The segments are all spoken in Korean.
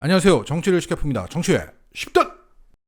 안녕하세요. 정치를 시켜봅니다. 정치의 10단!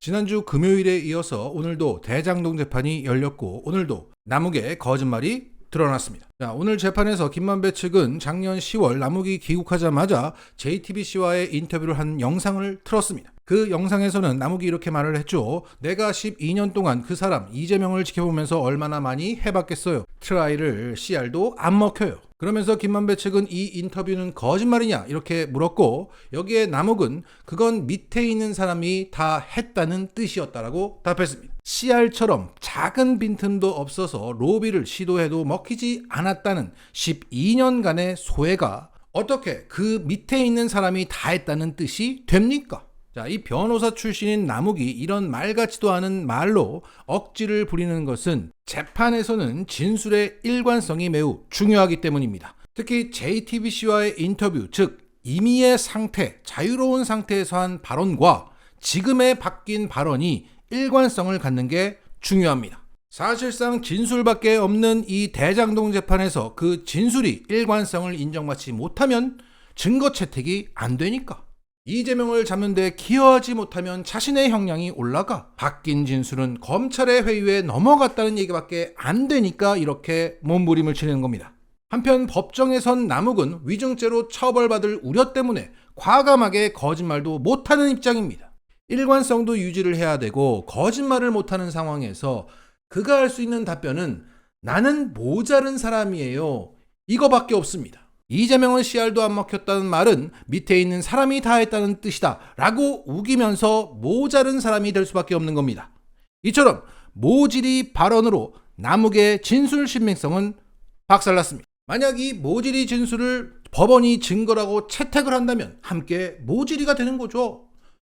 지난주 금요일에 이어서 오늘도 대장동 재판이 열렸고 오늘도 남욱의 거짓말이 드러났습니다. 자, 오늘 재판에서 김만배 측은 작년 10월 남욱이 귀국하자마자 JTBC와의 인터뷰를 한 영상을 틀었습니다. 그 영상에서는 남욱이 이렇게 말을 했죠. 내가 12년 동안 그 사람 이재명을 지켜보면서 얼마나 많이 해봤겠어요. 트라이를 CR도 안 먹혀요. 그러면서 김만배 측은 이 인터뷰는 거짓말이냐 이렇게 물었고, 여기에 남욱은 그건 밑에 있는 사람이 다 했다는 뜻이었다라고 답했습니다. CR처럼 작은 빈틈도 없어서 로비를 시도해도 먹히지 않았다는 12년간의 소회가 어떻게 그 밑에 있는 사람이 다 했다는 뜻이 됩니까? 자, 이 변호사 출신인 남욱이 이런 말 같지도 않은 말로 억지를 부리는 것은 재판에서는 진술의 일관성이 매우 중요하기 때문입니다. 특히 JTBC와의 인터뷰, 즉 임의의 상태, 자유로운 상태에서 한 발언과 지금의 바뀐 발언이 일관성을 갖는 게 중요합니다. 사실상 진술밖에 없는 이 대장동 재판에서 그 진술이 일관성을 인정받지 못하면 증거 채택이 안 되니까. 이재명을 잡는 데 기여하지 못하면 자신의 형량이 올라가 바뀐 진술은 검찰의 회유에 넘어갔다는 얘기밖에 안 되니까 이렇게 몸부림을 치는 겁니다. 한편 법정에선 남욱은 위증죄로 처벌받을 우려 때문에 과감하게 거짓말도 못하는 입장입니다. 일관성도 유지를 해야 되고 거짓말을 못하는 상황에서 그가 할 수 있는 답변은 나는 모자른 사람이에요, 이거밖에 없습니다. 이재명은 CR도 안 먹혔다는 말은 밑에 있는 사람이 다 했다는 뜻이다 라고 우기면서 모자른 사람이 될 수밖에 없는 겁니다. 이처럼 모질이 발언으로 남욱의 진술 신빙성은 박살났습니다. 만약 이 모질이 진술을 법원이 증거라고 채택을 한다면 함께 모질이가 되는 거죠.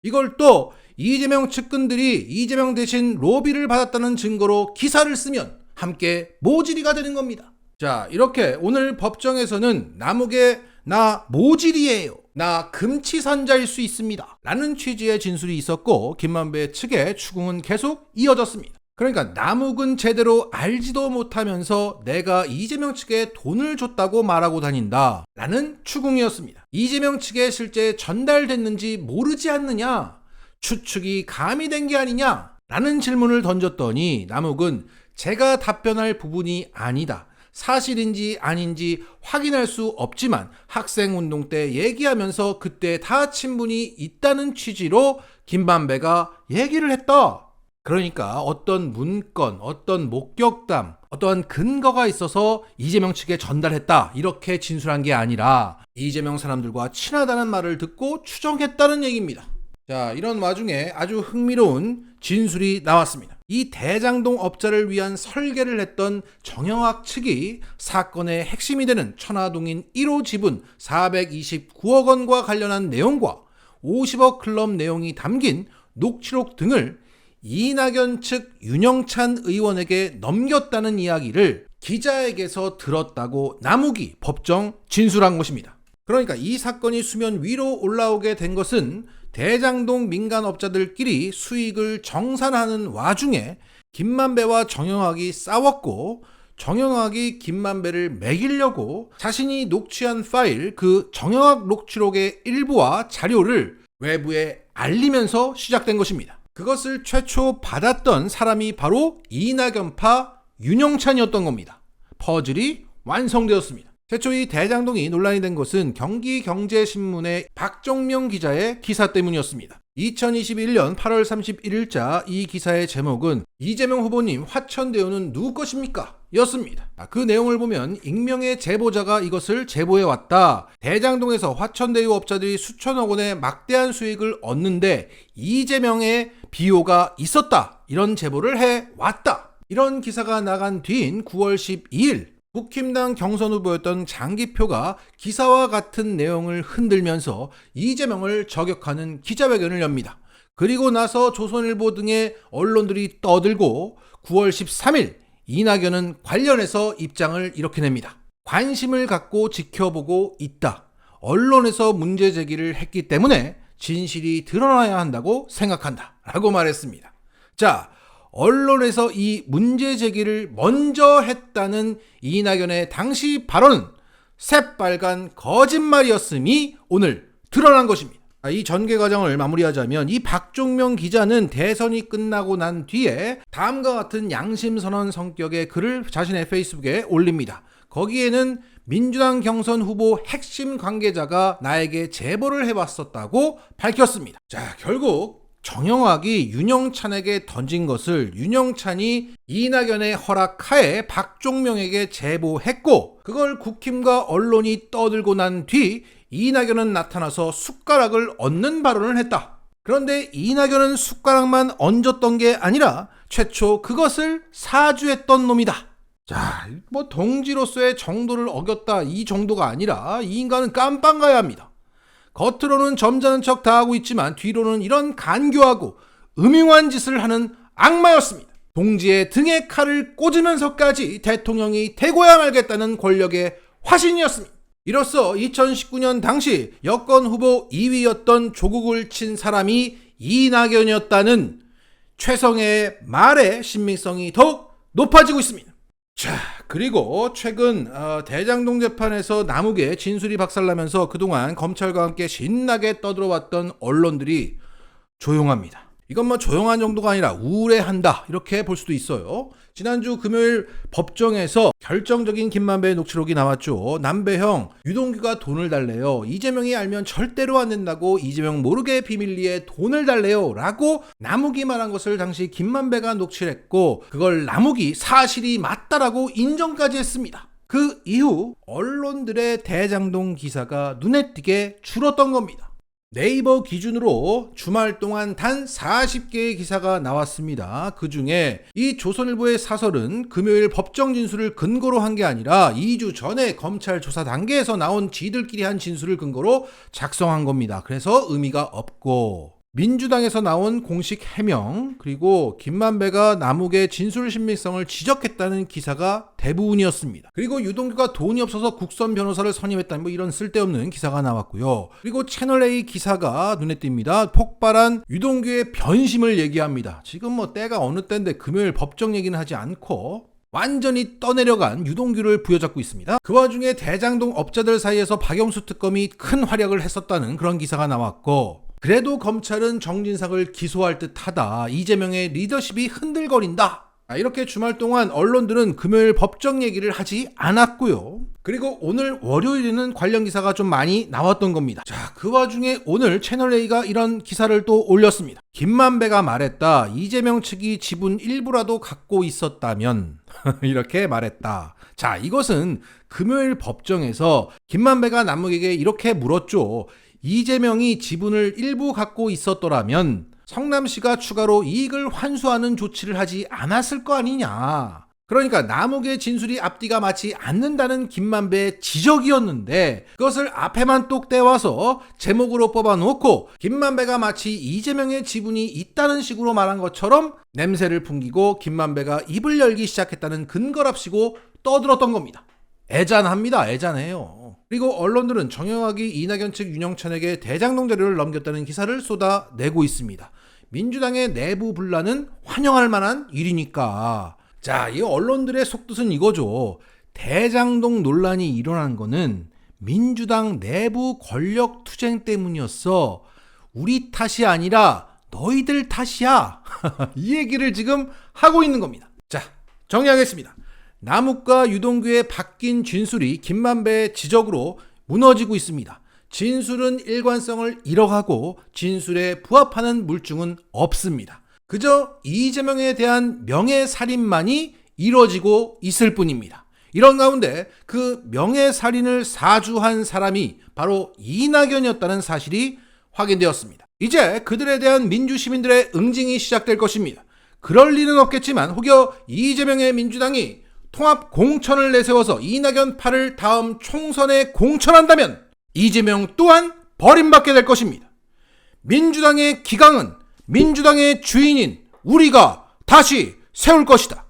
이걸 또 이재명 측근들이 이재명 대신 로비를 받았다는 증거로 기사를 쓰면 함께 모질이가 되는 겁니다. 자, 이렇게 오늘 법정에서는 남욱의 나 모질이에요, 나 금치산자일 수 있습니다 라는 취지의 진술이 있었고, 김만배 측의 추궁은 계속 이어졌습니다. 그러니까 남욱은 제대로 알지도 못하면서 내가 이재명 측에 돈을 줬다고 말하고 다닌다 라는 추궁이었습니다. 이재명 측에 실제 전달됐는지 모르지 않느냐, 추측이 가미된 게 아니냐 라는 질문을 던졌더니 남욱은 제가 답변할 부분이 아니다, 사실인지 아닌지 확인할 수 없지만 학생운동 때 얘기하면서 그때 다 친분이 있다는 취지로 김만배가 얘기를 했다. 그러니까 어떤 문건, 어떤 목격담, 어떠한 근거가 있어서 이재명 측에 전달했다 이렇게 진술한 게 아니라 이재명 사람들과 친하다는 말을 듣고 추정했다는 얘기입니다. 자, 이런 와중에 아주 흥미로운 진술이 나왔습니다. 이 대장동 업자를 위한 설계를 했던 정영학 측이 사건의 핵심이 되는 천화동인 1호 지분 429억 원과 관련한 내용과 50억 클럽 내용이 담긴 녹취록 등을 이낙연 측 윤영찬 의원에게 넘겼다는 이야기를 기자에게서 들었다고 남욱이 법정 진술한 것입니다. 그러니까 이 사건이 수면 위로 올라오게 된 것은 대장동 민간업자들끼리 수익을 정산하는 와중에 김만배와 정영학이 싸웠고, 정영학이 김만배를 매기려고 자신이 녹취한 파일, 그 정영학 녹취록의 일부와 자료를 외부에 알리면서 시작된 것입니다. 그것을 최초 받았던 사람이 바로 이낙연파 윤영찬이었던 겁니다. 퍼즐이 완성되었습니다. 최초 이 대장동이 논란이 된 것은 경기경제신문의 박정명 기자의 기사 때문이었습니다. 2021년 8월 31일자 이 기사의 제목은 이재명 후보님 화천대유는 누구 것입니까? 였습니다. 그 내용을 보면 익명의 제보자가 이것을 제보해왔다. 대장동에서 화천대유 업자들이 수천억 원의 막대한 수익을 얻는데 이재명의 비호가 있었다, 이런 제보를 해왔다. 이런 기사가 나간 뒤인 9월 12일 국힘당 경선 후보였던 장기표가 기사와 같은 내용을 흔들면서 이재명을 저격하는 기자회견을 엽니다. 그리고 나서 조선일보 등의 언론들이 떠들고 9월 13일 이낙연은 관련해서 입장을 이렇게 냅니다. 관심을 갖고 지켜보고 있다. 언론에서 문제 제기를 했기 때문에 진실이 드러나야 한다고 생각한다 라고 말했습니다. 자, 언론에서 이 문제 제기를 먼저 했다는 이낙연의 당시 발언은 새빨간 거짓말이었음이 오늘 드러난 것입니다. 이 전개 과정을 마무리하자면 이 박종명 기자는 대선이 끝나고 난 뒤에 다음과 같은 양심선언 성격의 글을 자신의 페이스북에 올립니다. 거기에는 민주당 경선 후보 핵심 관계자가 나에게 제보를 해왔었다고 밝혔습니다. 자, 결국 정영학이 윤영찬에게 던진 것을 윤영찬이 이낙연의 허락하에 박종명에게 제보했고, 그걸 국힘과 언론이 떠들고 난 뒤 이낙연은 나타나서 숟가락을 얹는 발언을 했다. 그런데 이낙연은 숟가락만 얹었던 게 아니라 최초 그것을 사주했던 놈이다. 자, 동지로서의 정도를 어겼다 이 정도가 아니라 이 인간은 깜빵 가야 합니다. 겉으로는 점잖은 척 다 하고 있지만 뒤로는 이런 간교하고 음흉한 짓을 하는 악마였습니다. 동지의 등에 칼을 꽂으면서까지 대통령이 되고야 말겠다는 권력의 화신이었습니다. 이로써 2019년 당시 여권 후보 2위였던 조국을 친 사람이 이낙연이었다는 최성애의 말의 신빙성이 더욱 높아지고 있습니다. 자, 그리고 최근 대장동 재판에서 남욱의 진술이 박살나면서 그동안 검찰과 함께 신나게 떠들어왔던 언론들이 조용합니다. 이건 조용한 정도가 아니라 우울해한다 이렇게 볼 수도 있어요. 지난주 금요일 법정에서 결정적인 김만배의 녹취록이 나왔죠. 남배형 유동규가 돈을 달래요. 이재명이 알면 절대로 안 된다고 이재명 모르게 비밀리에 돈을 달래요 라고 남욱이 말한 것을 당시 김만배가 녹취를 했고, 그걸 남욱이 사실이 맞다라고 인정까지 했습니다. 그 이후 언론들의 대장동 기사가 눈에 띄게 줄었던 겁니다. 네이버 기준으로 주말 동안 단 40개의 기사가 나왔습니다. 그 중에 이 조선일보의 사설은 금요일 법정 진술을 근거로 한 게 아니라 2주 전에 검찰 조사 단계에서 나온 지들끼리 한 진술을 근거로 작성한 겁니다. 그래서 의미가 없고, 민주당에서 나온 공식 해명, 그리고 김만배가 남욱의 진술 신빙성을 지적했다는 기사가 대부분이었습니다. 그리고 유동규가 돈이 없어서 국선 변호사를 선임했다는 이런 쓸데없는 기사가 나왔고요. 그리고 채널A 기사가 눈에 띕니다. 폭발한 유동규의 변심을 얘기합니다. 지금 때가 어느 때인데 금요일 법정 얘기는 하지 않고 완전히 떠내려간 유동규를 부여잡고 있습니다. 그 와중에 대장동 업자들 사이에서 박영수 특검이 큰 활약을 했었다는 그런 기사가 나왔고, 그래도 검찰은 정진상을 기소할 듯하다. 이재명의 리더십이 흔들거린다. 이렇게 주말 동안 언론들은 금요일 법정 얘기를 하지 않았고요. 그리고 오늘 월요일에는 관련 기사가 좀 많이 나왔던 겁니다. 자, 그 와중에 오늘 채널A가 이런 기사를 또 올렸습니다. 김만배가 말했다. 이재명 측이 지분 일부라도 갖고 있었다면 이렇게 말했다. 자, 이것은 금요일 법정에서 김만배가 남욱에게 이렇게 물었죠. 이재명이 지분을 일부 갖고 있었더라면 성남시가 추가로 이익을 환수하는 조치를 하지 않았을 거 아니냐. 그러니까 남욱의 진술이 앞뒤가 맞지 않는다는 김만배의 지적이었는데, 그것을 앞에만 똑 떼와서 제목으로 뽑아놓고 김만배가 마치 이재명의 지분이 있다는 식으로 말한 것처럼 냄새를 풍기고 김만배가 입을 열기 시작했다는 근거랍시고 떠들었던 겁니다. 애잔합니다. 애잔해요. 그리고 언론들은 정영학이 이낙연 측 윤영찬에게 대장동 자료를 넘겼다는 기사를 쏟아내고 있습니다. 민주당의 내부 분란은 환영할 만한 일이니까. 자, 이 언론들의 속뜻은 이거죠. 대장동 논란이 일어난 거는 민주당 내부 권력 투쟁 때문이었어. 우리 탓이 아니라 너희들 탓이야. 이 얘기를 지금 하고 있는 겁니다. 자, 정리하겠습니다. 남욱과 유동규의 바뀐 진술이 김만배의 지적으로 무너지고 있습니다. 진술은 일관성을 잃어가고 진술에 부합하는 물증은 없습니다. 그저 이재명에 대한 명예살인만이 이뤄지고 있을 뿐입니다. 이런 가운데 그 명예살인을 사주한 사람이 바로 이낙연이었다는 사실이 확인되었습니다. 이제 그들에 대한 민주시민들의 응징이 시작될 것입니다. 그럴 리는 없겠지만 혹여 이재명의 민주당이 통합 공천을 내세워서 이낙연 팔을 다음 총선에 공천한다면 이재명 또한 버림받게 될 것입니다. 민주당의 기강은 민주당의 주인인 우리가 다시 세울 것이다.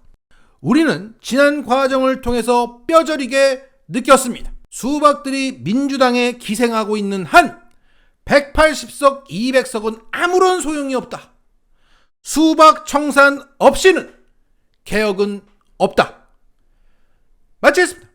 우리는 지난 과정을 통해서 뼈저리게 느꼈습니다. 수박들이 민주당에 기생하고 있는 한 180석, 200석은 아무런 소용이 없다. 수박 청산 없이는 개혁은 없다. 마치겠습니다.